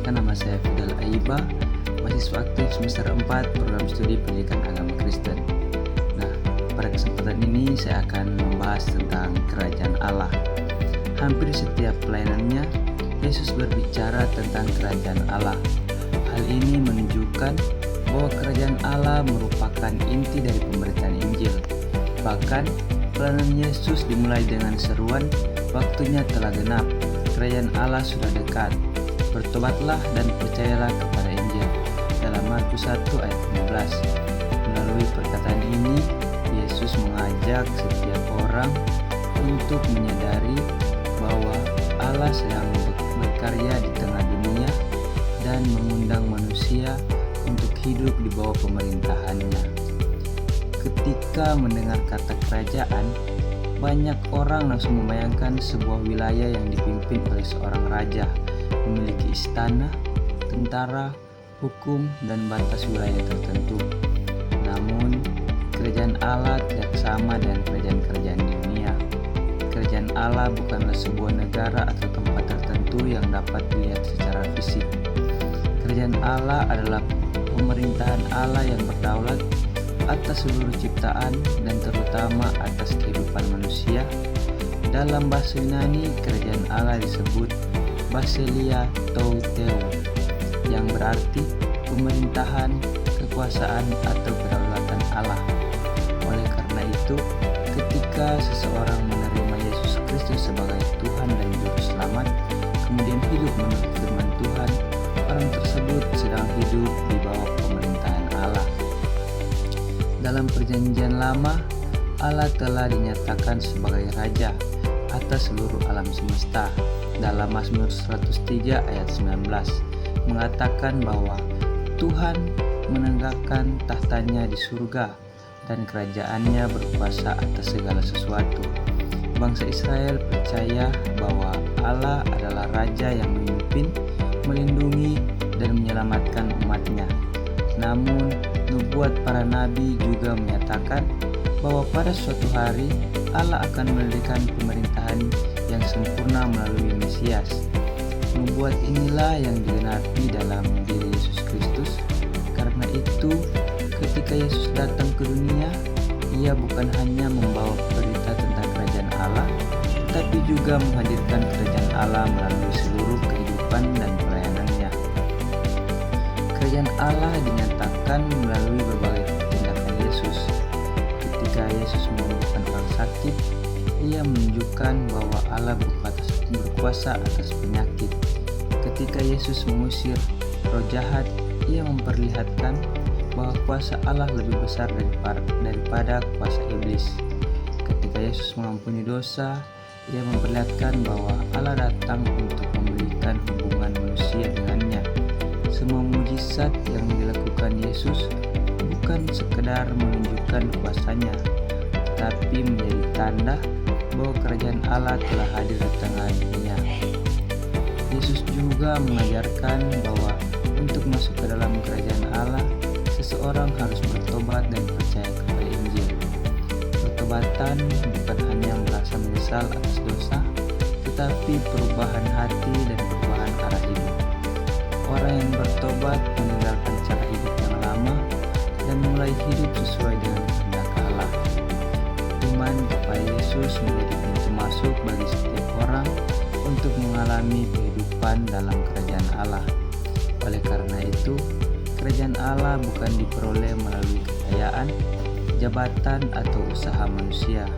Perkenalkan, nama saya Fidel Aiba, mahasiswa aktif semester 4 program studi pendidikan agama Kristen. Nah, pada kesempatan ini saya akan membahas tentang kerajaan Allah. Hampir setiap pelayanannya, Yesus berbicara tentang kerajaan Allah. Hal ini menunjukkan bahwa kerajaan Allah merupakan inti dari pemberitaan Injil. Bahkan, pelayanan Yesus dimulai dengan seruan, "Waktunya telah genap, kerajaan Allah sudah dekat. Bertobatlah dan percayalah kepada Injil." Dalam Markus 1 ayat 15. Melalui perkataan ini, Yesus mengajak setiap orang untuk menyadari bahwa Allah sedang berkarya di tengah dunia dan mengundang manusia untuk hidup di bawah pemerintahannya. Ketika mendengar kata kerajaan, banyak orang langsung membayangkan sebuah wilayah yang dipimpin oleh seorang raja, memiliki istana, tentara, hukum, dan batas wilayah tertentu. Namun, kerajaan Allah tidak sama dengan kerajaan-kerajaan di dunia. Kerajaan Allah bukanlah sebuah negara atau tempat tertentu yang dapat dilihat secara fisik. Kerajaan Allah adalah pemerintahan Allah yang berdaulat atas seluruh ciptaan dan terutama atas kehidupan manusia. Dalam bahasa Yunani, kerajaan Allah disebut Basileia tou Theou, yang berarti pemerintahan, kekuasaan, atau kedaulatan Allah. Oleh karena itu, ketika seseorang menerima Yesus Kristus sebagai Tuhan dan Juru Selamat, kemudian hidup menurut firman Tuhan, orang tersebut sedang hidup di bawah pemerintahan Allah. Dalam Perjanjian Lama, Allah telah dinyatakan sebagai Raja atas seluruh alam semesta. Dalam Mazmur 103 ayat 19 mengatakan bahwa Tuhan menegakkan tahtanya di surga dan kerajaannya berkuasa atas segala sesuatu. Bangsa Israel percaya bahwa Allah adalah Raja yang memimpin, melindungi, dan menyelamatkan umatnya. Namun, nubuat para nabi juga menyatakan bahwa pada suatu hari Allah akan mendirikan pemerintahan yang sempurna melalui Mesias. Nubuat inilah yang digenapi dalam diri Yesus Kristus. Karena itu, ketika Yesus datang ke dunia, Ia bukan hanya membawa berita tentang kerajaan Allah, tetapi juga menghadirkan kerajaan Allah melalui seluruh kehidupan dan pelayanannya. Kerajaan Allah dinyatakan melalui berbagai tindakan Yesus. Ketika Yesus menyembuhkan orang sakit, Ia menunjukkan bahwa Allah berkuasa atas penyakit. Ketika Yesus mengusir roh jahat, Ia memperlihatkan bahwa kuasa Allah lebih besar daripada kuasa iblis. Ketika Yesus mengampuni dosa, Ia memperlihatkan bahwa Allah datang untuk memulihkan hubungan manusia dengannya. Semua mujizat yang dilakukan Yesus bukan sekedar menunjukkan kuasanya, tetapi menjadi tanda bahwa kerajaan Allah telah hadir di tengah dunia. Yesus juga mengajarkan bahwa untuk masuk ke dalam kerajaan Allah, seseorang harus bertobat dan percaya kepada Injil. Pertobatan bukan hanya merasa menyesal atas dosa, tetapi perubahan hati dan perubahan arah hidup. Orang yang bertobat meninggalkan cara hidup yang lama dan mulai hidup sesuai dengan kehendak Allah. Iman kepada Yesus menjadi pintu masuk bagi setiap orang untuk mengalami kehidupan dalam kerajaan Allah. Oleh karena itu, kerajaan Allah bukan diperoleh melalui kekayaan, jabatan, atau usaha manusia,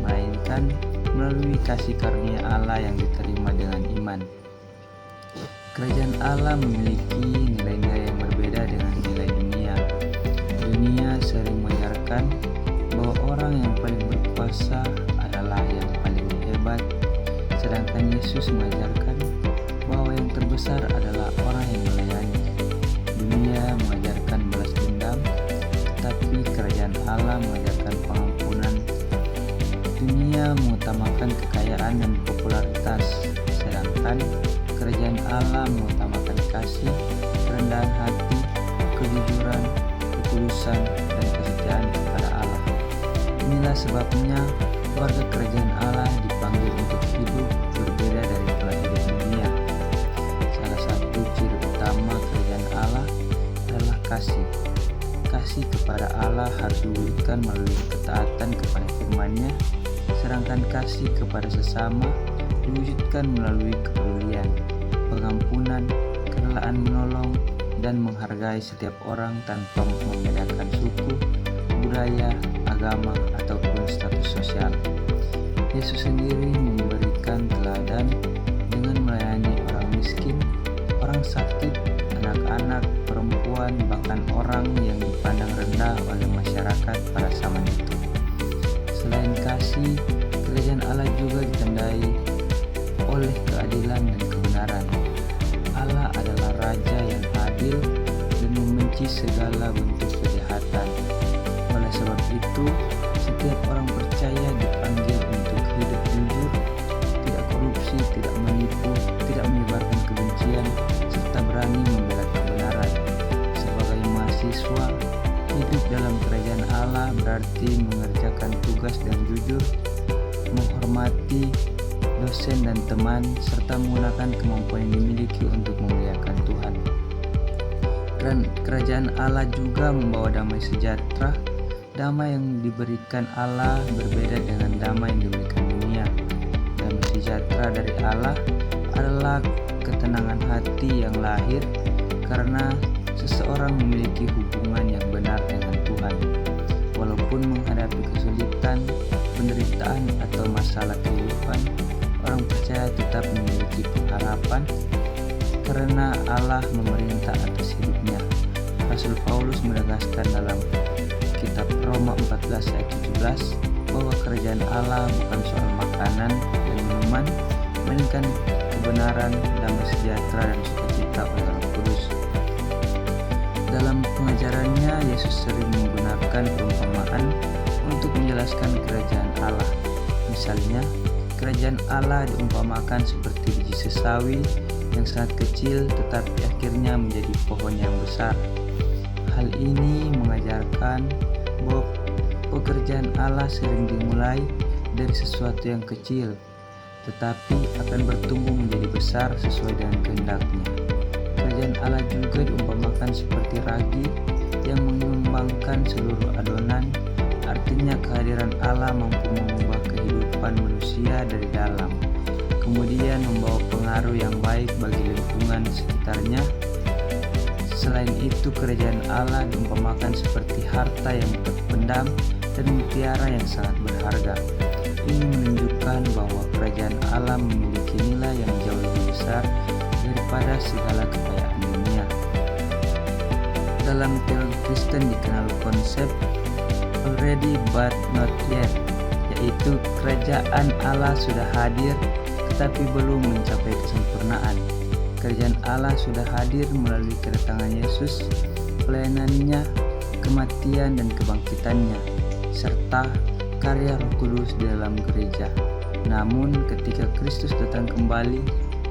melainkan melalui kasih karunia Allah yang diterima dengan iman. Kerajaan Allah memiliki nilai-nilai yang berbeda dengan nilai dunia. Dunia sering mengajarkan bahwa orang yang paling berkuasa adalah yang paling hebat, sedangkan Yesus mengajarkan bahwa yang terbesar adalah orang yang melayani. Dunia mengajarkan balas dendam, tetapi kerajaan Allah mengajarkan pengampunan. Dunia mengutamakan kekayaan dan popularitas, sedangkan kerajaan Allah mengutamakan kasih, kerendahan hati, kejujuran, ketulusan, dan kesetiaan kepada Allah. Inilah sebabnya warga kerajaan Allah dipanggil untuk hidup berbeda dari pola hidup dunia. Salah satu ciri kasih. Kasih kepada Allah harus diwujudkan melalui ketaatan kepada firman-Nya, sedangkan kasih kepada sesama diwujudkan melalui kepedulian, pengampunan, kerelaan menolong, dan menghargai setiap orang tanpa membedakan suku, budaya, agama, ataupun status sosial. Yesus sendiri memberikan teladan dengan melayani orang miskin, orang sakit, anak-anak, perempuan, bahkan orang yang dipandang rendah oleh masyarakat pada zaman itu. Selain kasih, kerajaan Allah juga ditandai oleh keadilan dan kebenaran. Allah adalah Raja yang adil dan membenci segala bentuk kejahatan. Oleh sebab itu, setiap orang percaya dipanggil untuk hidup jujur, tidak korupsi, tidak menipu, tidak menyebarkan kebencian, serta berani membela kebenaran. Sebagai mahasiswa, hidup dalam kerajaan Allah berarti mengerjakan tugas dan jujur, menghormati dosen dan teman, serta menggunakan kemampuan yang dimiliki untuk memuliakan Tuhan. Dan kerajaan Allah juga membawa damai sejahtera. Damai yang diberikan Allah berbeda dengan damai yang diberikan dunia. Damai sejahtera dari Allah adalah ketenangan hati yang lahir karena seseorang memiliki hubungan yang benar dengan Tuhan. Walaupun menghadapi kesulitan, penderitaan, atau masalah kehidupan, orang percaya tetap memiliki pengharapan karena Allah memerintah atas hidupnya. Rasul Paulus menegaskan dalam kitab Roma 14 ayat 17 bahwa kerajaan Allah bukan soal makanan dan minuman, melainkan kebenaran, damai sejahtera, dan sukacita oleh Roh Kudus. Dalam pengajarannya, Yesus sering menggunakan perumpamaan untuk menjelaskan kerajaan Allah. Misalnya, kerajaan Allah diumpamakan seperti biji sesawi yang sangat kecil tetapi akhirnya menjadi pohon yang besar. Hal ini mengajarkan bahwa pekerjaan Allah sering dimulai dari sesuatu yang kecil, tetapi akan bertumbuh menjadi besar sesuai dengan kehendak-Nya. Kerajaan Allah juga diumpamakan seperti ragi yang mengembangkan seluruh adonan. Artinya kehadiran Allah mampu mengubah kehidupan manusia dari dalam, kemudian membawa pengaruh yang baik bagi lingkungan sekitarnya. Selain itu, kerajaan Allah diumpamakan seperti harta yang terpendam dan mutiara yang sangat berharga. Ini menunjukkan bahwa kerajaan Allah memiliki nilai yang jauh lebih besar daripada segala kekayaan dunia. Dalam teologi Kristen dikenal konsep already but not yet, yaitu kerajaan Allah sudah hadir tetapi belum mencapai kesempurnaan. Kerajaan Allah sudah hadir melalui kedatangan Yesus, pelayanannya, kematian dan kebangkitannya, serta karya Roh Kudus di dalam gereja. Namun ketika Kristus datang kembali,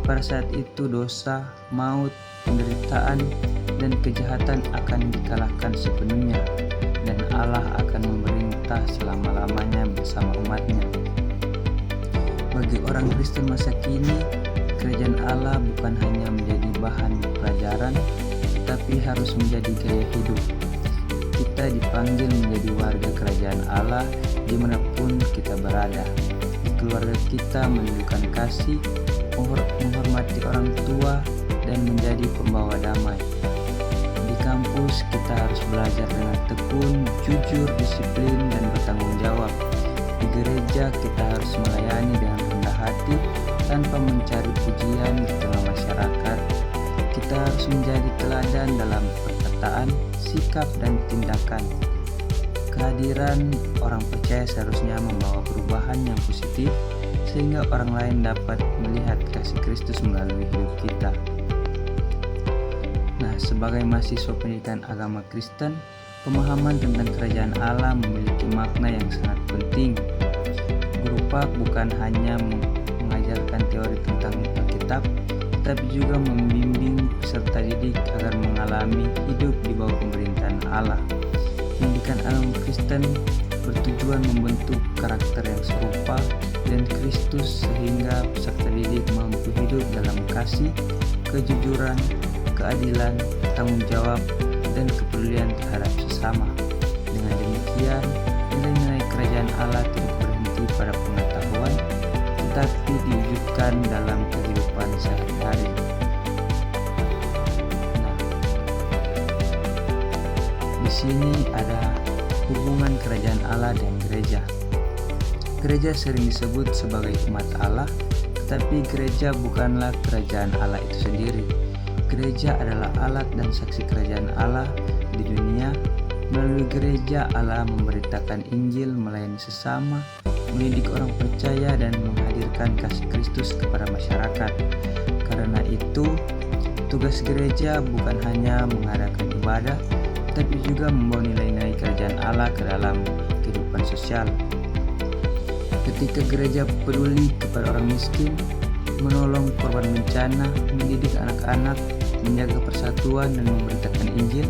pada saat itu dosa, maut, penderitaan, dan kejahatan akan dikalahkan sepenuhnya, dan Allah akan memerintah selama-lamanya bersama umat-Nya. Bagi orang Kristen masa kini, kerajaan Allah bukan hanya menjadi bahan pelajaran, tetapi harus menjadi gaya hidup. Kita dipanggil menjadi warga kerajaan Allah dimanapun kita berada. Di keluarga kita menunjukkan kasih, menghormati orang tua, dan menjadi pembawa damai. Di kampus kita harus belajar dengan tekun, jujur, disiplin, dan bertanggung jawab. Di gereja kita harus melayani dengan rendah hati tanpa mencari pujian di tengah masyarakat. Kita harus menjadi teladan dalam perkataan, sikap, dan tindakan. Kehadiran orang percaya seharusnya membawa perubahan yang positif sehingga orang lain dapat melihat kasih Kristus melalui hidup kita. Nah, sebagai mahasiswa pendidikan agama Kristen, pemahaman tentang kerajaan Allah memiliki makna yang sangat penting. Guru Pak bukan hanya mengajarkan teori tentang Alkitab, tetapi juga membimbing peserta didik agar mengalami hidup di bawah pemerintahan Allah. Pendidikan agama Kristen bertujuan membentuk karakter yang serupa dan Kristus sehingga peserta didik mampu hidup dalam kasih, kejujuran, keadilan, tanggung jawab, dan kepedulian terhadap sesama. Dengan demikian, nilai-nilai kerajaan Allah tidak berhenti pada pengetahuan, tetapi diwujudkan dalam kehidupan sehari-hari. Nah, di sini ada hubungan kerajaan Allah dan gereja. Gereja sering disebut sebagai umat Allah, tetapi gereja bukanlah kerajaan Allah itu sendiri. Gereja adalah alat dan saksi kerajaan Allah di dunia. Melalui gereja, Allah memberitakan Injil, melayani sesama, mendidik orang percaya, dan menghadirkan kasih Kristus kepada masyarakat. Karena itu, tugas gereja bukan hanya mengadakan ibadah, tetapi juga membawa nilai-nilai kerajaan Allah ke dalam kehidupan sosial. Ketika gereja peduli kepada orang miskin, menolong korban bencana, mendidik anak-anak, menjaga persatuan, dan memberitakan Injil,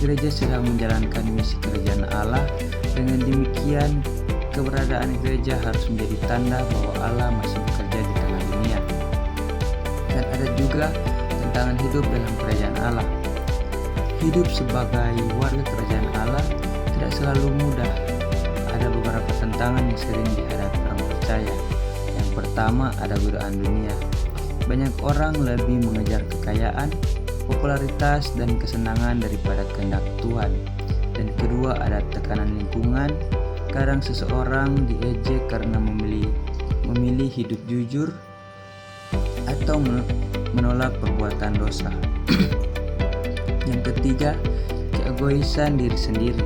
gereja sedang menjalankan misi kerajaan Allah. Dengan demikian, keberadaan gereja harus menjadi tanda bahwa Allah masih bekerja di tengah dunia. Dan ada juga tantangan hidup dalam kerajaan Allah. Hidup sebagai warga kerajaan Allah tidak selalu mudah. Ada beberapa tantangan yang sering dihadapi orang percaya. Yang pertama, ada godaan dunia. Banyak orang lebih mengejar kekayaan, popularitas, dan kesenangan daripada kehendak Tuhan. Dan kedua, ada tekanan lingkungan. Kadang seseorang diejek karena memilih hidup jujur atau menolak perbuatan dosa. Yang ketiga, keegoisan diri sendiri.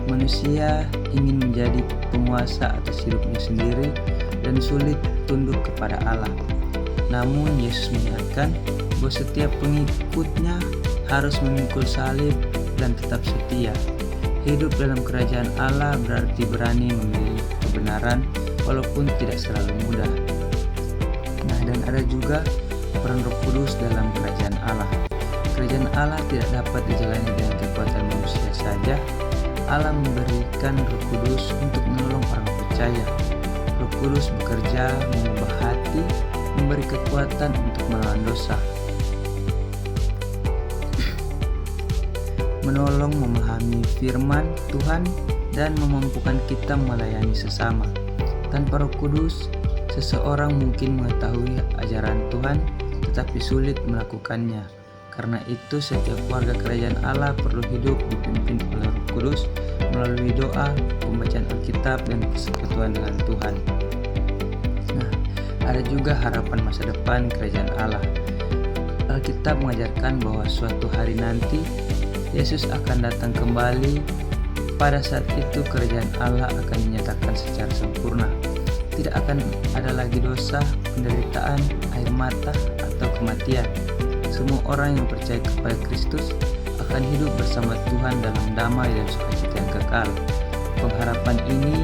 Manusia ingin menjadi penguasa atas hidupnya sendiri dan sulit tunduk kepada Allah. Namun Yesus mengingatkan bahwa setiap pengikutnya harus memikul salib dan tetap setia. Hidup dalam kerajaan Allah berarti berani memilih kebenaran walaupun tidak selalu mudah. Nah, dan ada juga peran Roh Kudus dalam kerajaan Allah. Kerajaan Allah tidak dapat dijalani dengan kekuatan manusia saja. Allah memberikan Roh Kudus untuk menolong orang percaya. Roh Kudus bekerja mengubah hati, memberi kekuatan untuk melawan dosa, menolong memahami firman Tuhan, dan memampukan kita melayani sesama. Tanpa Roh Kudus, seseorang mungkin mengetahui ajaran Tuhan tetapi sulit melakukannya. Karena itu, setiap warga kerajaan Allah perlu hidup dipimpin oleh Roh Kudus melalui doa, pembacaan Alkitab, dan persekutuan dengan Tuhan. Nah, ada juga harapan masa depan kerajaan Allah. Alkitab mengajarkan bahwa suatu hari nanti Yesus akan datang kembali. Pada saat itu kerajaan Allah akan dinyatakan secara sempurna. Tidak akan ada lagi dosa, penderitaan, air mata, atau kematian. Semua orang yang percaya kepada Kristus akan hidup bersama Tuhan dalam damai dan sukacita yang kekal. Pengharapan ini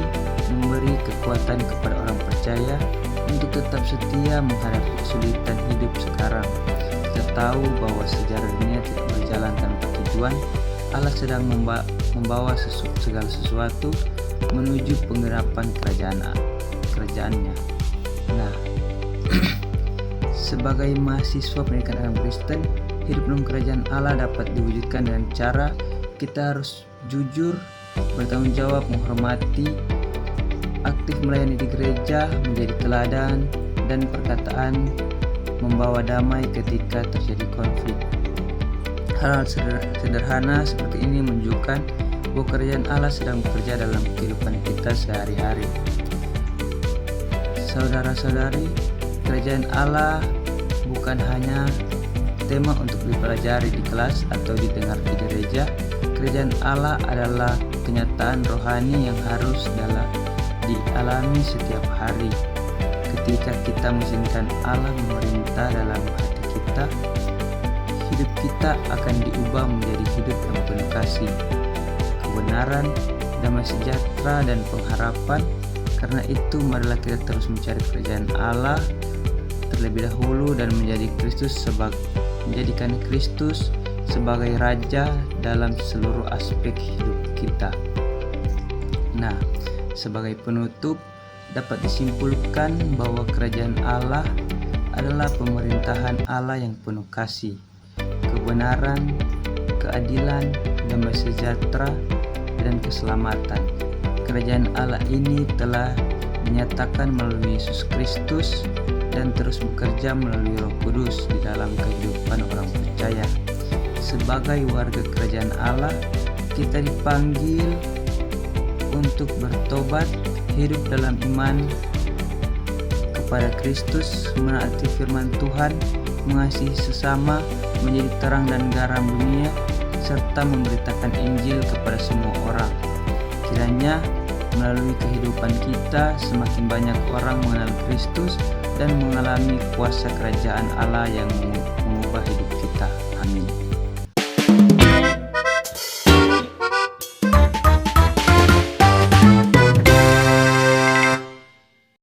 memberi kekuatan kepada orang percaya untuk tetap setia menghadapi kesulitan hidup sekarang. Kita tahu bahwa sejarah dunia tidak berjalan tanpa tujuan. Allah sedang membawa segala sesuatu menuju penggerapan kerajaannya. Nah, sebagai mahasiswa pendidikan agama Kristen, hidup dalam kerajaan Allah dapat diwujudkan dengan cara kita harus jujur, bertanggung jawab, menghormati, aktif melayani di gereja, menjadi teladan, dan perkataan membawa damai ketika terjadi konflik. Hal-hal sederhana seperti ini menunjukkan bahwa kerajaan Allah sedang bekerja dalam kehidupan kita sehari-hari. Saudara-saudari, kerajaan Allah bukan hanya tema untuk dipelajari di kelas atau didengar di gereja. Kerajaan Allah adalah kenyataan rohani yang harus dialami setiap hari. Ketika kita mengizinkan Allah memerintah dalam hati kita, hidup kita akan diubah menjadi hidup yang penuh kasih, kebenaran, damai sejahtera, dan pengharapan. Karena itu, marilah kita terus mencari kerajaan Allah terlebih dahulu dan menjadikan Kristus sebagai Raja dalam seluruh aspek hidup kita. Nah, sebagai penutup, dapat disimpulkan bahwa kerajaan Allah adalah pemerintahan Allah yang penuh kasih, kebenaran, keadilan, damai sejahtera, dan keselamatan. Kerajaan Allah ini telah dinyatakan melalui Yesus Kristus dan terus bekerja melalui Roh Kudus di dalam kehidupan orang percaya. Sebagai warga kerajaan Allah, kita dipanggil untuk bertobat, hidup dalam iman kepada Kristus, menaati firman Tuhan, mengasihi sesama, menjadi terang dan garam dunia, serta memberitakan Injil kepada semua orang. Kiranya melalui kehidupan kita semakin banyak orang mengenal Kristus dan mengalami kuasa kerajaan Allah yang mengubah hidup